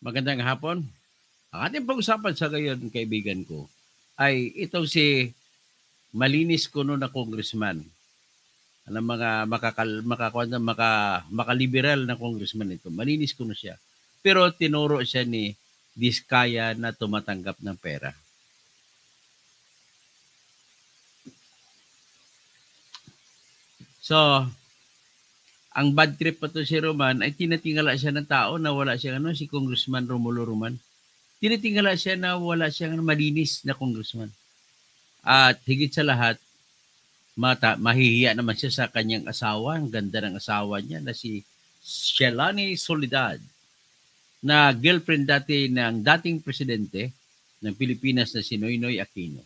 Magandang hapon. Ang ating pag-usapan sa gayon, kaibigan ko, ay itong si malinis kuno na congressman. Ang mga makaliberal na congressman ito. Malinis kuno siya. Pero tinuro siya ni Diskaya na tumatanggap ng pera. So, ang bad trip pa to si Roman ay tinatingala siya ng tao na wala siyang si Congressman Romulo Roman. Tinitingala siya na wala siyang malinis na congressman. At higit sa lahat, mahihiya naman siya sa kanyang asawa. Ang ganda ng asawa niya na si Shelani Soledad, na girlfriend dati ng dating presidente ng Pilipinas na si Noynoy Aquino.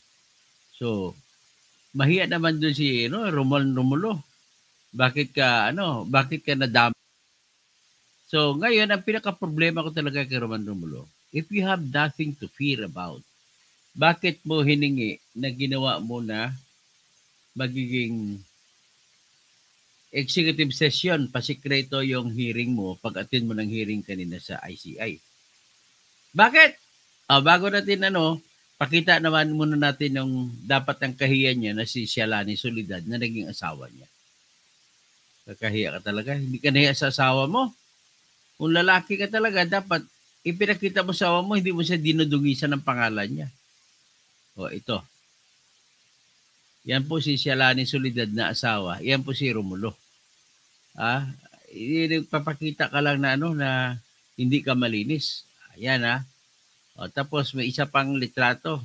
So, mahiya naman doon si Romulo. Bakit ka nadama? So, ngayon, ang pinaka-problema ko talaga kay Roman Romulo, if you have nothing to fear about, bakit mo hiningi na ginawa mo na magiging executive session, pasikreto yung hearing mo, pag-attend mo ng hearing kanina sa ICI? Bakit? Bago natin pakita naman muna natin yung dapat ang kahiyan niya na si Shelani Soledad na naging asawa niya. Kakahiya ka talaga. Hindi ka nahiya sa asawa mo. Kung lalaki ka talaga, dapat ipinakita mo sa asawa mo, hindi mo siya dinudungisan ng pangalan niya. Ito. Yan po si Shelani Soledad na asawa. Yan po si Romulo. Papakita ka lang na na hindi ka malinis. Ayan tapos may isa pang litrato.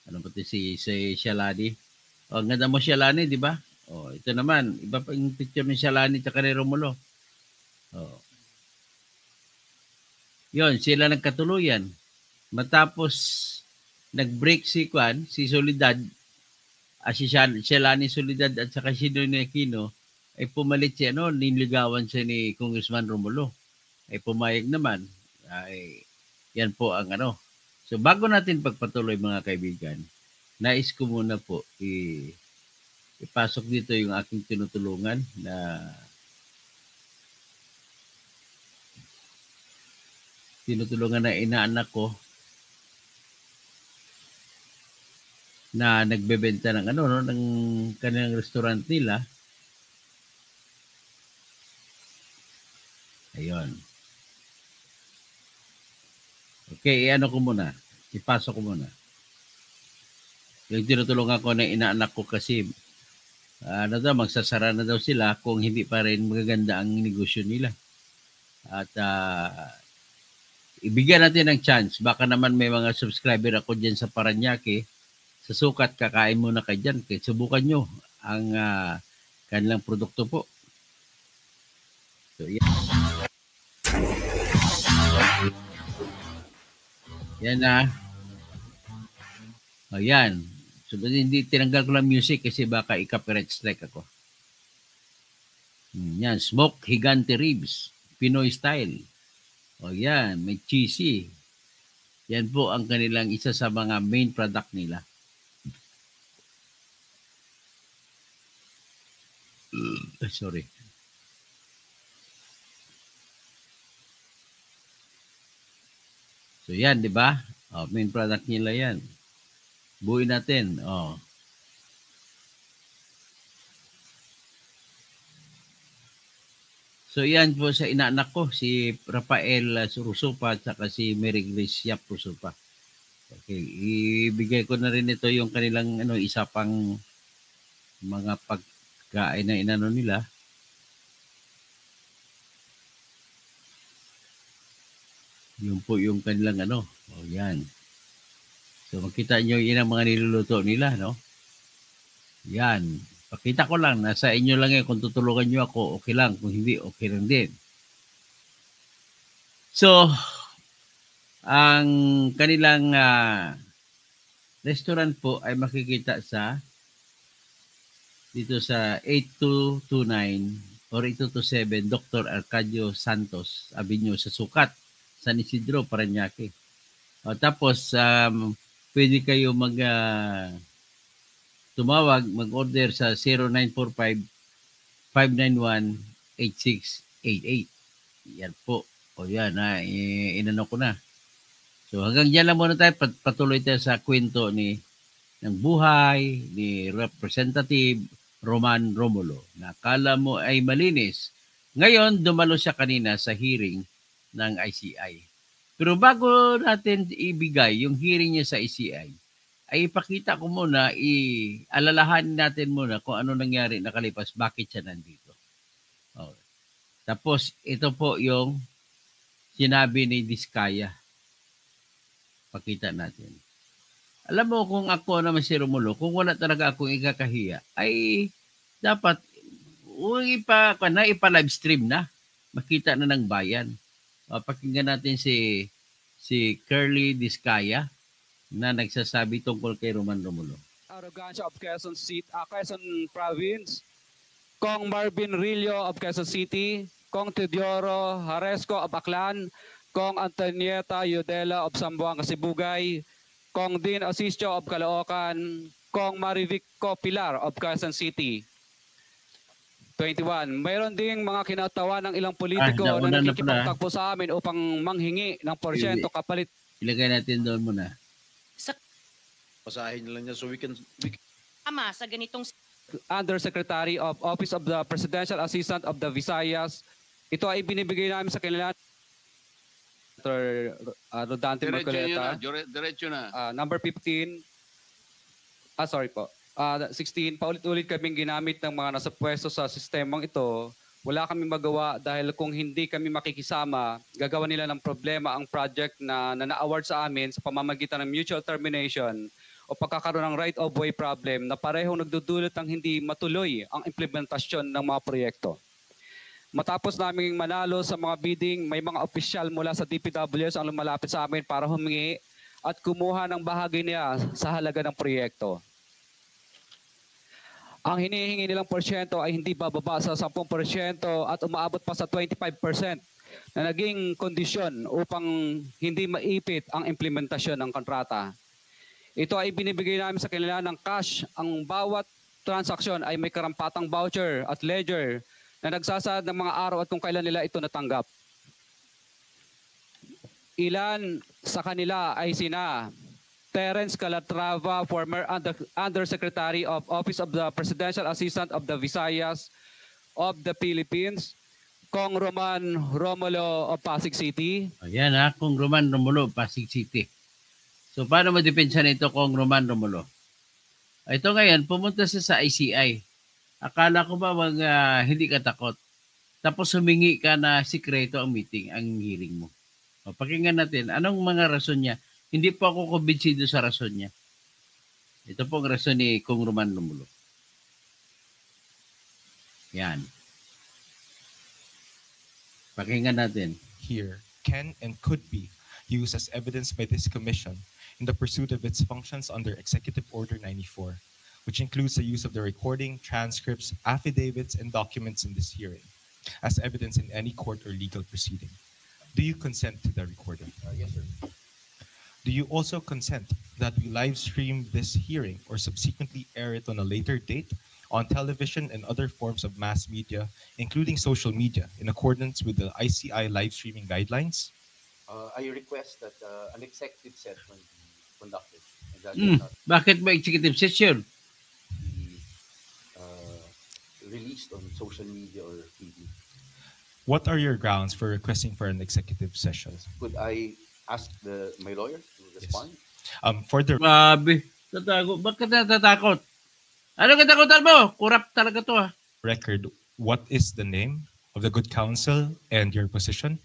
Ano ba ito si Shelani? Ang ganda mo Shelani, di ba? Ito naman, iba pa yung picture ni Shelani at ni Romulo. Yon, sila nagkatuluyan. Matapos nag-break si Soledad, si Shelani Soledad at saka si Noynoy Aquino, ay pumalit siya, niligawan siya ni Congressman Romulo. Ay pumayag naman. Yan po ang So bago natin pagpatuloy mga kaibigan, nais ko muna po ipasok dito yung aking tinutulungan na inaanak ko na nagbebenta ng ng kanilang restaurant nila. Ayun. Okay, ko muna. Ipasok ko muna. Yung tinutulungan ko na inaanak ko kasi magsasara na daw sila kung hindi pa rin magaganda ang negosyo nila. At ibigyan natin ng chance. Baka naman may mga subscriber ako dyan sa Paranaque. Sa sukat, kakain muna kayo dyan. Subukan nyo ang kanilang produkto po. So, yan. Yan na. Yan. So, hindi tinanggal ko lang music kasi baka i-copyright strike ako. Yan. Smoked Gigante Ribs. Pinoy style. Yan. May cheesy. Yan po ang kanilang isa sa mga main product nila. Sorry. So yan, di ba? Main product nila yan. Buuin natin. So yan po sa inaanak ko, si Rafael Rusupa at saka si Mary Grace Yap Rusupa. Okay, ibigay ko na rin ito yung kanilang isa pang mga pagkain na inano nila. Yun po yung kanilang yan. So makita nyo yun ang mga niluluto nila, Yan. Pakita ko lang, nasa inyo lang yan. Kung tutulungan nyo ako, okay lang. Kung hindi, okay lang din. So, ang kanilang restaurant po ay makikita dito sa 8229 or 8227 Dr. Arcadio Santos Avenue sa Sukat, San Isidro, Paranaque. Tapos, pwede kayo tumawag, mag-order sa 0945-591-8688. Yan po. O yan, inano ko na. So hanggang dyan lang muna tayo. Patuloy tayo sa kwento ng buhay ni Representative Roman Romulo. Nakala mo ay malinis. Ngayon, dumalo siya kanina sa hearing ng ICI. Pero bago natin ibigay yung hearing niya sa ICI, ay ipakita ko muna, alalahanin natin muna kung ano nangyari nakalipas, bakit siya nandito. Okay. Tapos, ito po yung sinabi ni Diskaya. Pakita natin. Alam mo, kung ako naman si Romulo, kung wala talaga akong ikakahiya, ay dapat ipa-live stream na. Makita na ng bayan. Pakinggan natin si Curly Diskaya na nagsasabi tungkol kay Roman Romulo. Arrogancia of Quezon Province, Kong Marvin Rillo of Quezon City, Kong Teodoro Haresco of Aklan, Kong Antonieta Yudela of Zamboanga, Sibugay, Kong Dean Asisio of Caloocan, Kong Marivico Pilar of Quezon City. 21. Mayroon ding mga kinatawa ng ilang politiko na nakikipagtagpo sa amin upang manghingi ng porsyento kapalit. Ilagay natin doon muna. Pasahin lang niya so we can Ama sa ganitong Undersecretary of Office of the Presidential Assistant of the Visayas. Ito ay binibigay namin sa kanila. Rodante Marcoleta. Diretso na. Number 15. Sorry po. 16. Paulit-ulit kaming ginamit ng mga nasa pwesto sa sistemang ito. Wala kami magawa dahil kung hindi kami makikisama, gagawa nila ng problema ang project na na-award sa amin sa pamamagitan ng mutual termination o pagkakaroon ng right-of-way problem na parehong nagdudulot ng hindi matuloy ang implementasyon ng mga proyekto. Matapos naming manalo sa mga bidding, may mga opisyal mula sa DPWs ang lumalapit sa amin para humingi at kumuha ng bahagi niya sa halaga ng proyekto. Ang hinihingi nilang porsyento ay hindi bababa sa 10% at umaabot pa sa 25% na naging kondisyon upang hindi maipit ang implementasyon ng kontrata. Ito ay binibigay namin sa kanila ng cash. Ang bawat transaksyon ay may karampatang voucher at ledger na nagsasaad ng mga araw at kung kailan nila ito natanggap. Ilan sa kanila ay sina Terence Calatrava, former Undersecretary of Office of the Presidential Assistant of the Visayas of the Philippines, Kong Roman Romulo of Pasig City. Ayan Kong Roman Romulo of Pasig City. So paano mo depensa nito Kong Roman Romulo? Ito ngayon, pumunta siya sa ICI. Akala ko ba hindi ka takot? Tapos humingi ka na sikreto ang meeting, ang hearing mo. Pakinggan natin, anong mga rason niya? Hindi po ako kumbinsido sa rason niya. Ito po ang rason ni Kong Roman Romulo. Yan. Pakinggan natin. Here can and could be used as evidence by this commission in the pursuit of its functions under Executive Order 94, which includes the use of the recording, transcripts, affidavits, and documents in this hearing as evidence in any court or legal proceeding. Do you consent to the recording? Yes, sir. Do you also consent that we live stream this hearing or subsequently air it on a later date on television and other forms of mass media, including social media, in accordance with the ICI live streaming guidelines? I request that an executive session be conducted. And that Bakit ba executive session? Be released on social media or TV. What are your grounds for requesting for an executive session? Could I ask my lawyer to respond? Yes. For the Grabe. Bakit natatakot? Ano katakutan mo? Kurap talaga to record, what is the name of the good counsel and your position?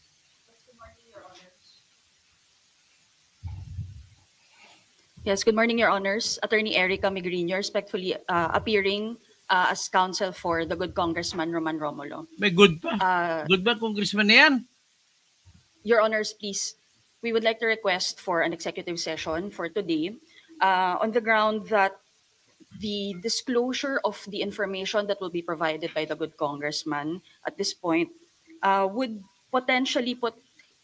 Yes, good morning, Your Honors. Attorney Erica Migrinio, respectfully appearing as counsel for the good Congressman Roman Romulo. May good pa. Good ba, Congressman na yan? Your Honors, please, we would like to request for an executive session for today on the ground that the disclosure of the information that will be provided by the good Congressman at this point would potentially put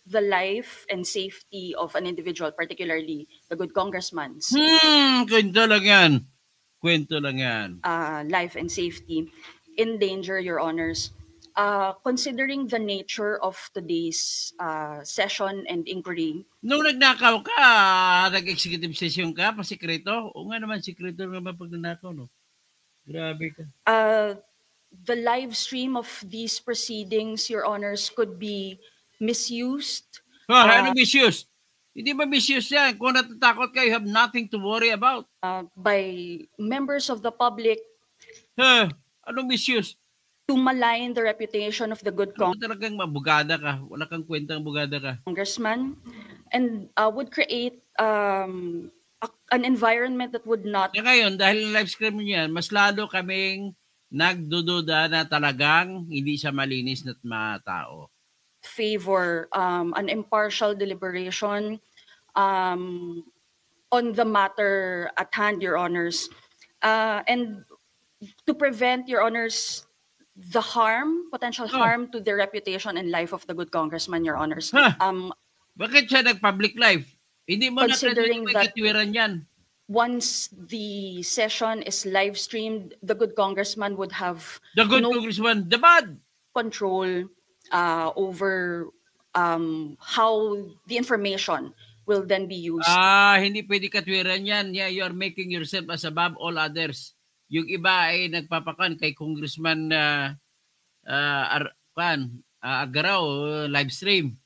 the life and safety of an individual, particularly the good Congressman's Kwento lang yan. Kwento lang yan. life and safety in danger, Your Honors. considering the nature of today's session and inquiry, Nung nagnakaw ka, nag-executive session ka, pasikreto? O nga naman, sikreto naman pag nanakaw, no? Grabe ka. the live stream of these proceedings, Your Honors, could be misused. Ano misuse? Hindi ba misuse yan? Kung natatakot ka, you have nothing to worry about. By members of the public Anong misuse? to malign the reputation of the good Ano talagang mabugada ka? Wala kang kwentang bugada ka. congressman, and would create an environment that would not Kaya ngayon, dahil live stream niyan, mas lalo kaming nagdududa na talagang hindi siya malinis na mga tao. favor an impartial deliberation on the matter at hand, Your Honors. And to prevent, Your Honors, the potential harm to the reputation and life of the good congressman, Your Honors. Bakit siya nag-public live? Hindi mo Considering na that- katwiran yan. Once the session is live streamed, the good congressman would have The good no congressman, the bad. control over how the information will then be used. Hindi pwede katwiran yan. Yeah, you are making yourself as above all others. Yung iba ay nagpapakan kay Congressman Agaraw, live stream.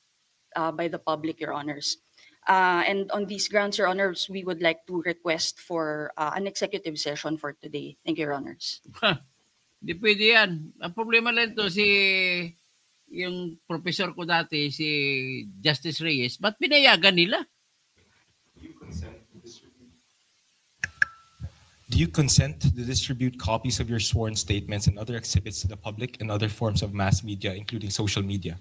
By the public, Your Honors. And on these grounds, Your Honors, we would like to request for an executive session for today. Thank you, Your Honors. Hindi pwede yan. Ang problema lang to yung professor ko dati, si Justice Reyes, ba't pinayagan nila? Do you consent to distribute copies of your sworn statements and other exhibits to the public and other forms of mass media, including social media?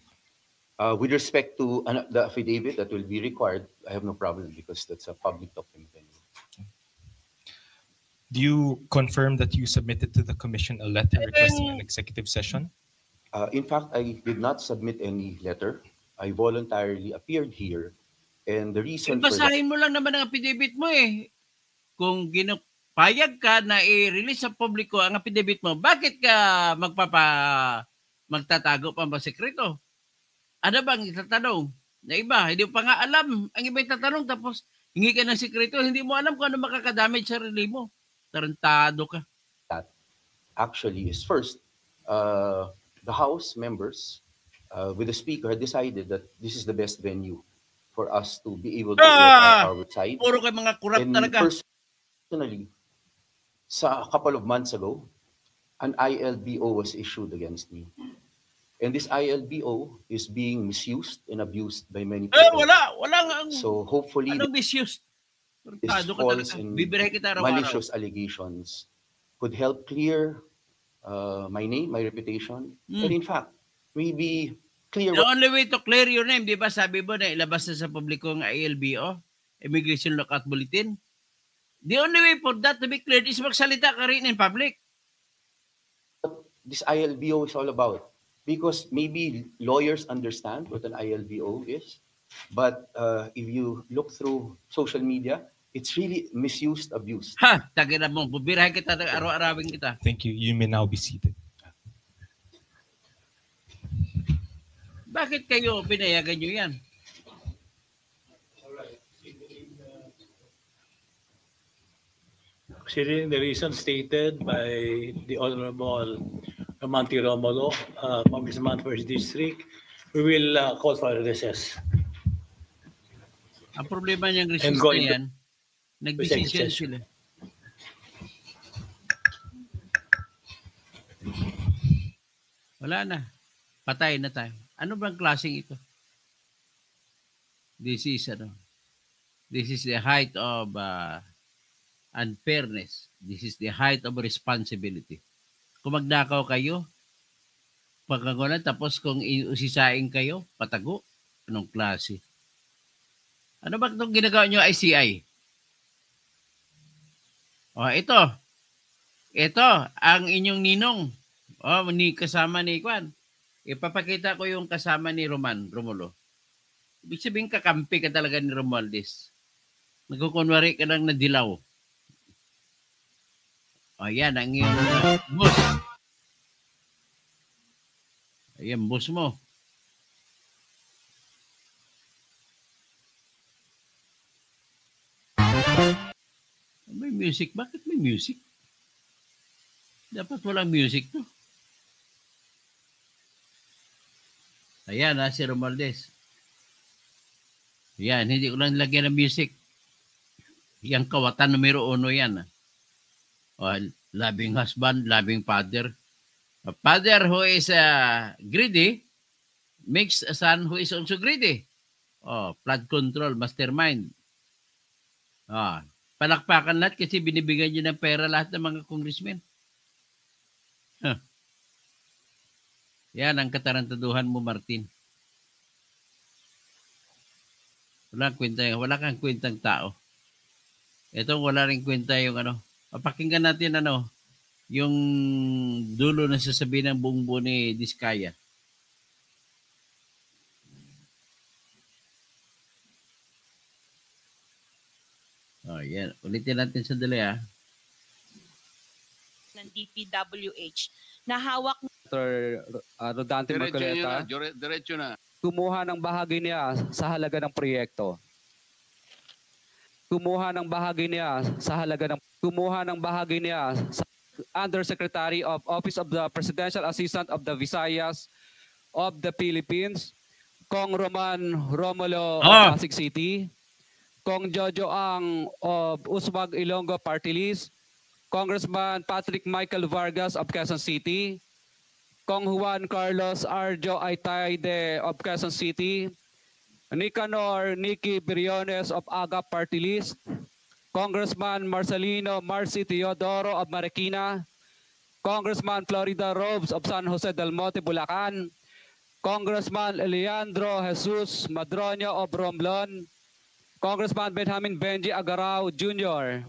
With respect to the affidavit that will be required, I have no problem because that's a public document. Do you confirm that you submitted to the commission a letter requesting an executive session? In fact, I did not submit any letter. I voluntarily appeared here. And the reason for that, Basahin mo lang naman ang affidavit mo eh. Kung payag ka na i-release sa publiko ang affidavit mo, bakit ka magtatago pa ba sekreto? Ano bang itatanong? Na iba, hindi mo pa nga alam. Ang iba itatanong tapos hingi ka ng sekreto, hindi mo alam kung ano makakadamage sa sarili mo. Tarantado ka. actually is first, the House members with the Speaker had decided that this is the best venue for us to be able to get our side. Puro kay mga kurap And talaga. personally, a couple of months ago, an ILBO was issued against me. And this ILBO is being misused and abused by many people. Wala nga. So hopefully Anong misuse? this Tarantado ka false talaga. and Bibirahin kita araw-araw. malicious allegations could help clear my name, my reputation. And in fact, maybe clear The only way to clear your name, di ba sabi mo na ilabas na sa publiko ang ILBO, Immigration Lookout Bulletin? The only way for that to be cleared is magsalita ka rin in public. this ILBO is all about. Because maybe lawyers understand what an ILBO is, but if you look through social media, it's really misused, abused. Tagina mo, bubirahin kita, araw-arawin kita. Thank you. You may now be seated. Bakit kayo pinayagan nyo yan? Considering the reason stated by the Honorable Amanti Romulo, Congressman for his district, we will call for a recess. Ang problema niyang resist And go na into yan, nag-decision executive sila. Wala na. Patay na tayo. Ano bang klaseng ito? This is the height of unfairness. This is the height of responsibility. Kung magnakaw kayo, pagkagulan, tapos kung usisain kayo, patago. Anong klase? Ano ba itong ginagawa nyo ICI? Ito. Ito, ang inyong ninong. Kasama ni Kwan. Ipapakita ko yung kasama ni Romulo. Ibig sabihin, kakampi ka talaga ni Romualdez. Nagkukunwari ka lang na dilaw. Yan, ang iyong boss. Ayan, boss mo. May music. Bakit may music? Dapat walang music to. Ayan si Romualdez. Yan, hindi ko lang lagyan ng music. Yang kawatan numero 1 yan. Loving husband, loving father. A father who is greedy makes a son who is also greedy. Flood control, mastermind. Palakpakan lahat kasi binibigyan nyo ng pera lahat ng mga congressmen. Yan ang katarantaduhan mo, Martin. Wala kang kwentang tao. Ito wala rin kwenta yung Pakinggan natin yung dulo na sasabihin ng buong buo ni Diskaya. Yan. Ulitin natin sandali ng DPWH na hawak Dr. Rodante Marcoleta, Diretso na. kumuha ng bahagi niya sa halaga ng proyekto. Kumuha ng bahagi niya sa Undersecretary of Office of the Presidential Assistant of the Visayas of the Philippines, Kong Roman Romulo of Pasig City, Kong Jojo Ang of Uswag Ilonggo Party List, Congressman Patrick Michael Vargas of Quezon City, Kong Juan Carlos Arjo Aitayde of Quezon City, Nicanor Nicky Briones of AGA Party List, Congressman Marcelino Marcy Teodoro of Marikina, Congressman Florida Robes of San Jose del Monte, Bulacan, Congressman Leandro Jesus Madroño of Romblon, Congressman Benjamin Benji Agarao Jr.,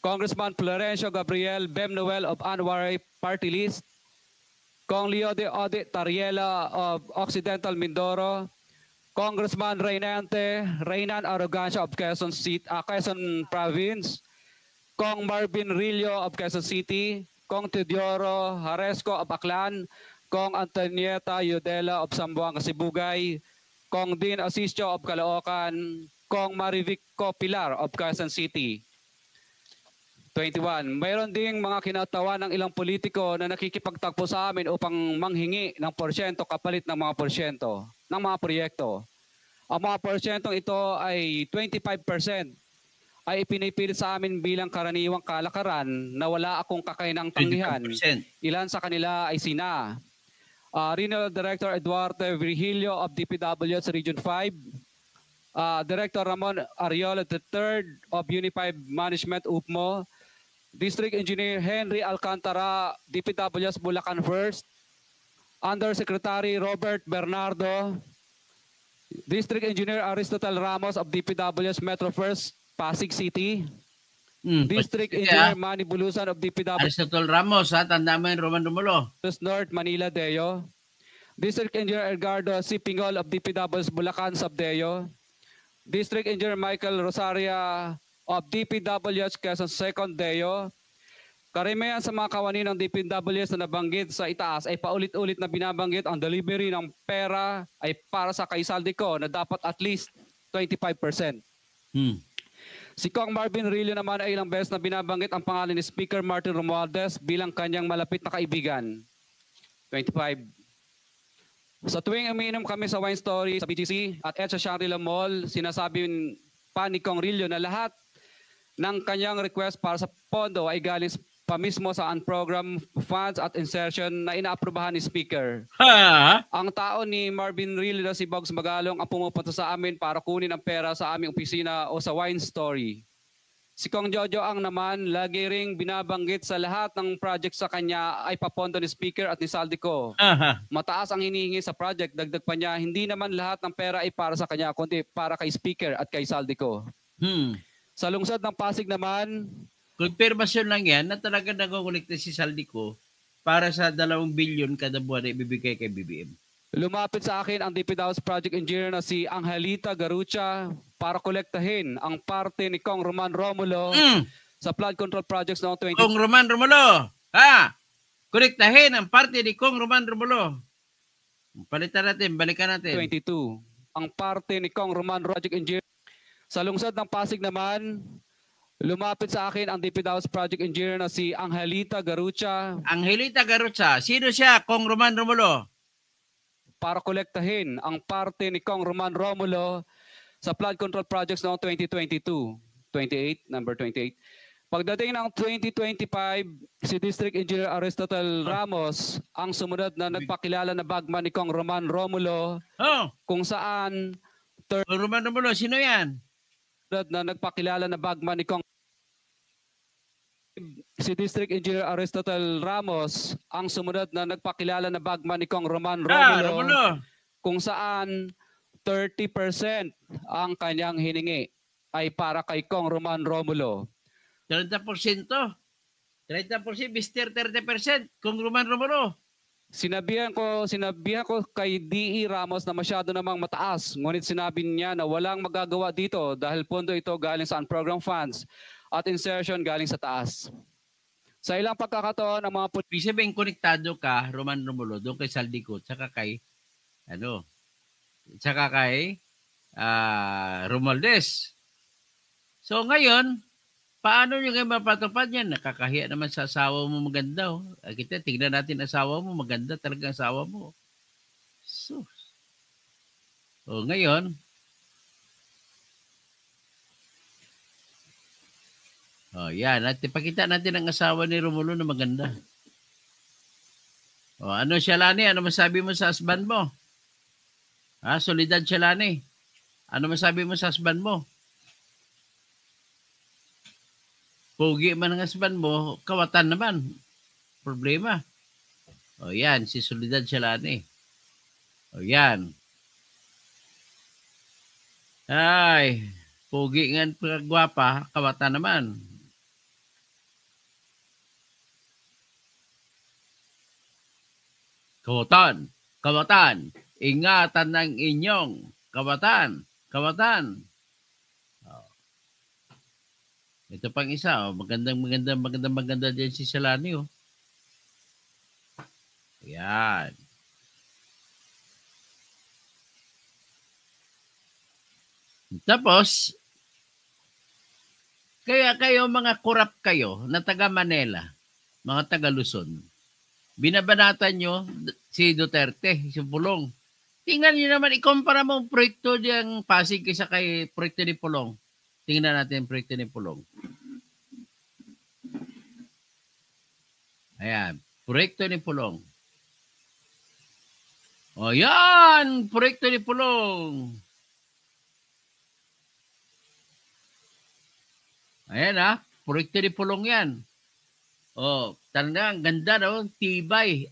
Congressman Florencio Gabriel Bemnoel of Anwaray Party List, Kong Leo de Ode Tariela of Occidental Mindoro, Congressman Reynan Arrogancia of Quezon Province, Kong Marvin Rillo of Quezon City, Kong Teodoro Haresco of Aklan, Kong Antonieta Yudela of Zamboanga, Sibugay, Kong Dean Asisio of Caloocan, Kong Marivico Pilar of Quezon City. 21. Mayroon ding mga kinatawa ng ilang politiko na nakikipagtagpo sa amin upang manghingi ng porsyento kapalit ng mga porsyento ng mga proyekto. Ang mga porsyentong ito ay 25% ay ipinipilit sa amin bilang karaniwang kalakaran na wala akong kakainang tanggihan. 25%. Ilan sa kanila ay sina Regional Director Eduardo Virgilio of DPWH Region 5, Director Ramon Ariola III of Unified Management UPMO, District Engineer Henry Alcantara, DPWH Bulacan First, Undersecretary Robert Bernardo, District Engineer Aristotle Ramos of DPWH Metro First, Pasig City, District Engineer Manny Bulusan of DPWH Aristotle Ramos, tanda mo yung Roman Romulo. North Manila, Deo, District Engineer Edgardo C. Pingol of DPWH Bulacan, Sabdeo, District Engineer Michael Rosaria of DPWH Quezon Second Deo. Karamihan sa mga kawani ng DPWH na nabanggit sa itaas ay paulit-ulit na binabanggit ang delivery ng pera ay para sa kaisaldi ko na dapat at least 25%. Si Kong Marvin Rillo naman ay ilang beses na binabanggit ang pangalan ni Speaker Martin Romualdez bilang kanyang malapit na kaibigan. 25. Sa tuwing umiinom kami sa Wine Story sa BGC at sa Shangri-La Mall, sinasabi pa ni Kong Rillo na lahat ng kanyang request para sa pondo ay galing pa mismo sa unprogrammed funds at insertion na inaaprubahan ni Speaker. Ang tao ni Marvin Rillo na si Bogs Magalong ang pumupunta sa amin para kunin ang pera sa aming opisina o sa Wine Story. Si Kong Jojo Ang naman, lagi ring binabanggit sa lahat ng project sa kanya ay papondo ni Speaker at ni Saldico. Mataas ang hinihingi sa project, dagdag pa niya, hindi naman lahat ng pera ay para sa kanya, kundi para kay Speaker at kay Saldico. Sa lungsod ng Pasig naman, konfirmasyon lang yan na talaga nagkukulikta si Saldico para sa 2 bilyon kada buwan na ibibigay kay BBM. lumapit sa akin ang DPWH Project Engineer na si Angelita Garucha para kolektahin ang parte ni Kong Roman Romulo sa flood control projects noong 20... Kong Roman Romulo, kolektahin ang parte ni Kong Roman Romulo Palitan natin, balikan natin. 22. Ang parte ni Kong Roman Project Engineer. Sa lungsod ng Pasig naman, lumapit sa akin ang DPW's Project Engineer na si Angelita Garucha Angelita Garucha. Sino siya? Kong Roman Romulo. para kolektahin ang parte ni Kong Roman Romulo sa flood control projects noong 2022. 28, number 28. Pagdating ng 2025, si District Engineer Aristotle Ramos ang sumunod na nagpakilala na bagman ni Kong Roman Romulo Oh, kung saan Kong Roman Romulo. Sino yan? na nagpakilala na bagman ni Kong si District Engineer Aristotle Ramos ang sumunod na nagpakilala na bagman ni Kong Roman Romulo Romulo. kung saan 30% ang kanyang hiningi ay para kay Kong Roman Romulo. 30%. 30%, Mr. 30%. Kong Roman Romulo. Sinabihan ko kay D.E. Ramos na masyado namang mataas. Ngunit sinabi niya na walang magagawa dito dahil pondo ito galing sa unprogram funds at insertion galing sa taas. Sa ilang pagkakataon, ang mga Ibig sabihin, konektado ka, Roman Romulo, doon kay Saldico, tsaka kay, Romualdez. So ngayon, paano nyo kayo mapatupad yan? Nakakahiya naman sa asawa mo maganda. Oh. Kita, tignan natin asawa mo. Maganda talaga ang asawa mo. So, ngayon, yan. Pakita natin ang asawa ni Romulo na maganda. Ano siya, Lani? Ano masabi mo sa husband mo? Solidad siya, Lani. Ano masabi mo sa husband mo? Pogi man ang husband mo, kawatan naman. Problema. Yan, si Solidad Shalani. Yan. Ay, pogi nga pagwapa, kawatan naman. Kawatan. Ingatan ng inyong kawatan. Ito pang isa, maganda din si Shalani. Yan. Tapos, kaya kayo mga kurap kayo na taga Manila, mga taga Luzon, binabanatan nyo si Duterte, si Pulong. Tingnan nyo naman, ikumpara mo ang proyekto diyang Pasig kaysa kay proyekto ni Pulong. Tingnan natin ang proyekto ni Pulong. Ayan, proyekto ni Pulong. Yan, proyekto ni Pulong. Ayan proyekto ni Pulong yan. Talaga, ang ganda tibay.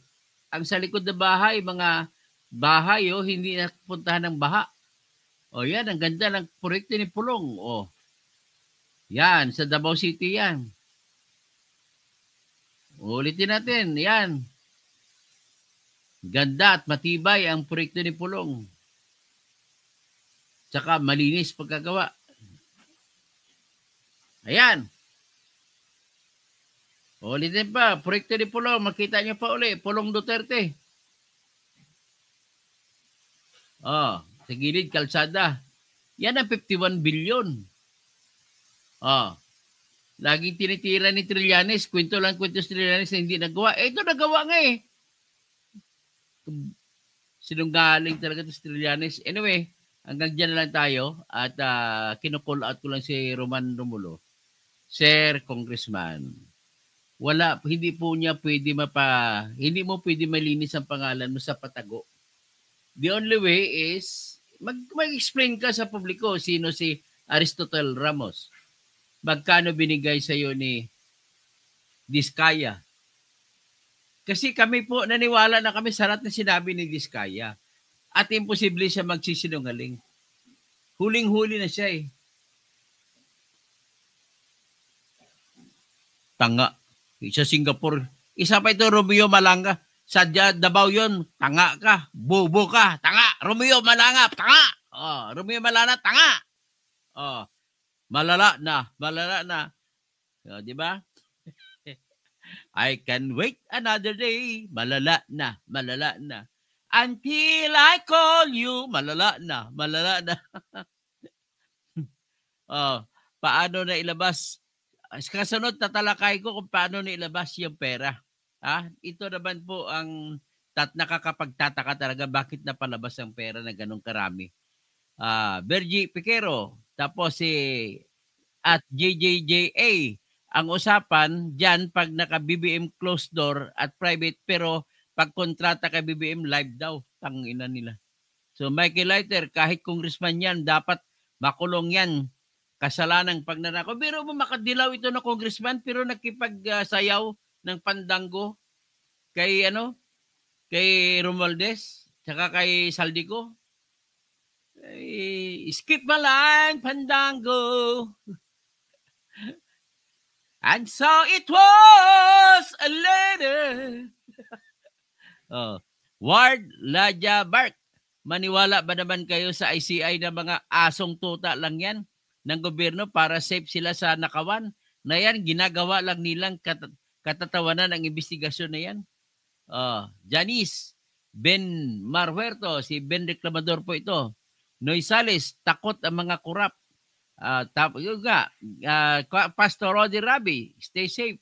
Ang sa likod na bahay, mga bahay, hindi napuntahan ng baha. Yan, ang ganda ng proyekto ni Pulong. Yan, sa Davao City yan. Ulitin natin, yan. Ganda at matibay ang proyekto ni Pulong. Tsaka malinis pagkagawa. Ayan. Ulitin pa, proyekto ni Pulong. Makita nyo pa uli, Pulong Duterte. Sa gilid, kalsada. Yan ang 51 billion. Laging tinitira ni Trillanes. Kwento si Trillanes na hindi nagawa. Ito nagawa nga eh. Sinunggaling talaga ito si Trillanes. Anyway, hanggang dyan na lang tayo. At kinukul out ko lang si Roman Romulo. Sir Congressman, hindi mo pwede malinis ang pangalan mo sa patago. The only way is mag-explain ka sa publiko sino si Aristotle Ramos. Magkano binigay sa iyo ni Diskaya? Kasi kami po naniwala na kami sa lahat na sinabi ni Diskaya. At imposible siya magsisinungaling. Huling-huli na siya eh. Tanga. Sa Singapore. Isa pa ito, Romeo Malanga. Sadya, Davao yun. Tanga ka. Bobo ka. Tanga. Romeo Malanga. Tanga. Romeo Malanga. Tanga. Malala na. Di ba? I can wait another day. Malala na. Until I call you. Malala na. Paano na ilabas? Kasunod, tatalakay ko kung paano na ilabas yung pera. Ito naman po ang nakakapagtataka talaga bakit napalabas ang pera na ganun karami. Bergie Piquero, tapos si at JJJA. Ang usapan dyan pag naka-BBM closed door at private, pero pag kontrata kay BBM live daw, tangina nila. So Michael Leiter, kahit congressman yan, dapat makulong yan. Kasalanang pagnanakaw. Pero makadilaw ito na congressman, pero nakipagsayaw ng pandango kay Romualdez, saka kay Saldico. Skip my line, pandango. And so it was a later. Ward Ladja Bark, maniwala ba naman kayo sa ICI na mga asong tuta lang yan ng gobyerno para safe sila sa nakawan? Na yan, ginagawa lang nilang katatawanan ang investigasyon na yan. Janice, Ben Marhuerto, si Ben Reclamador po ito. Noy Sales, takot ang mga kurap. Pastor Roddy Rabi, stay safe.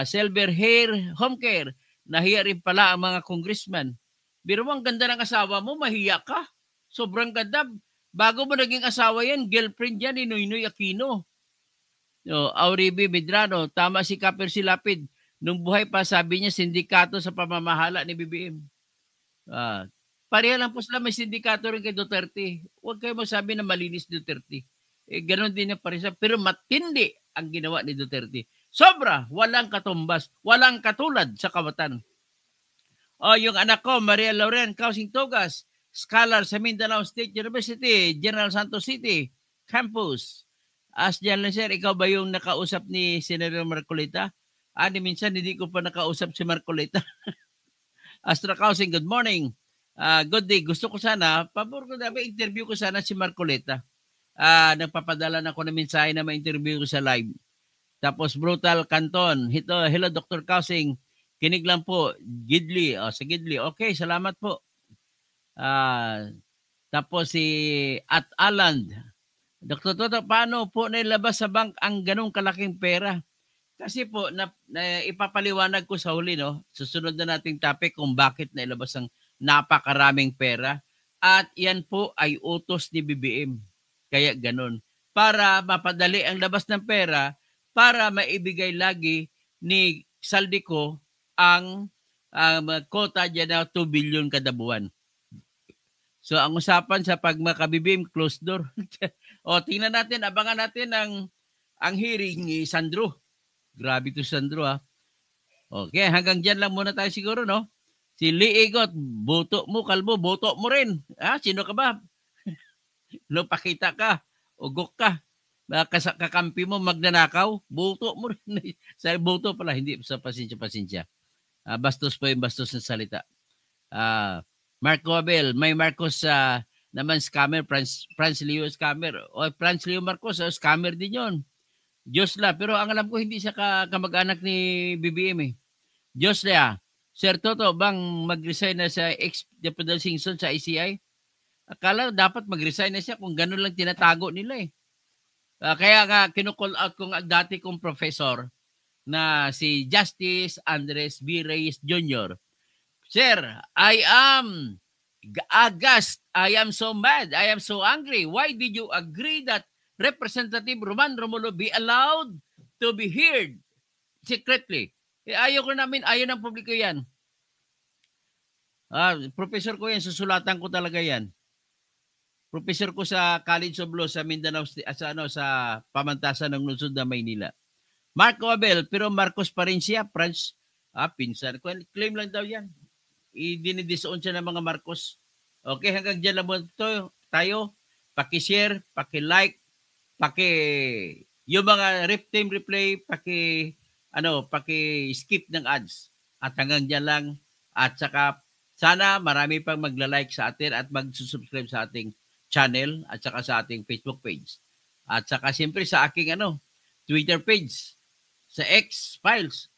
Silver Hair Home Care, nahiya rin pala ang mga congressman. Biro mo, ang ganda ng asawa mo, mahiya ka. Sobrang ganda. Bago mo naging asawa yan, girlfriend yan ni Noynoy Aquino. Auribe Medrano, tama si Kaper Silapid. Nung buhay pa, sabi niya, sindikato sa pamamahala ni BBM. Pareha lang po sila, may sindikato rin kay Duterte. Huwag kayo masabi na malinis Duterte. Ganon din yung pareha. Pero matindi ang ginawa ni Duterte. Sobra, walang katumbas, walang katulad sa kawatan. Yung anak ko, Maria Lauren Causing Togas, scholar sa Mindanao State University, General Santos City, campus. As dyan lang, sir, ikaw ba yung nakausap ni Senator Marcolita? Minsan hindi ko pa nakausap si Marcolita. Astra Causing, good morning. Good day. Gusto ko sana, pabor ko na, interview ko sana si Marcolita. Nagpapadala na ako ng mensahe na ma-interview ko sa live. Tapos Brutal Canton. Hello Dr. Causing. Kinig lang po. Gidley. Sa Gidley. Okay, salamat po. Tapos si At Aland. Dr. Toto, paano po nailabas sa bank ang ganong kalaking pera? Kasi po, ipapaliwanag ko sa huli, no? Susunod na nating topic kung bakit nailabas ang napakaraming pera. At yan po ay utos ni BBM. Kaya ganon. Para mapadali ang labas ng pera, para maibigay lagi ni Saldico ang quota dyan na 2 billion kada buwan. So ang usapan sa pagmakabibim, closed door. Tingnan natin, abangan natin ang hearing ni Sandro. Grabe to Sandro Okay, hanggang dyan lang muna tayo siguro, no? Si Lee Igot, boto mo, kalbo, boto mo rin. Sino ka ba? No, pakita ka, ugok ka. Kakampi mo, magnanakaw, boto mo rin. Sa boto pala, hindi sa pasensya. Bastos po yung bastos ng salita. Marco Abel, may Marcos naman scammer, Franz Leo scammer. Franz Leo Marcos, scammer din yon. Josla, pero ang alam ko hindi siya kamag-anak ni BBM . Josla, Sir Toto, bang mag-resign na sa ex-Deputy Singson sa ICI? Akala dapat mag-resign na siya kung gano'n lang tinatago nila . Kaya nga kinukall out kong dati kong professor na si Justice Andres B. Reyes Jr. Sir, I am aghast. I am so mad. I am so angry. Why did you agree that Representative Roman Romulo be allowed to be heard secretly? Ayaw ko namin, ayaw ng publiko yan. Professor ko yan, susulatan ko talaga yan. Professor ko sa College of Law sa Mindanao, sa pamantasan ng lungsod na Maynila. Marco Abel, pero Marcos pa rin siya, Franz. Pinsan. Claim lang daw yan. Dinidisoon siya ng mga Marcos. Okay, hanggang dyan lang mo tayo. Paki-share, paki-like, yung mga team replay, paki-skip ng ads. At hanggang dyan lang. At saka, sana marami pang magla-like sa atin at mag-subscribe sa ating channel at saka sa ating Facebook page. At saka siyempre sa aking Twitter page, sa X Files.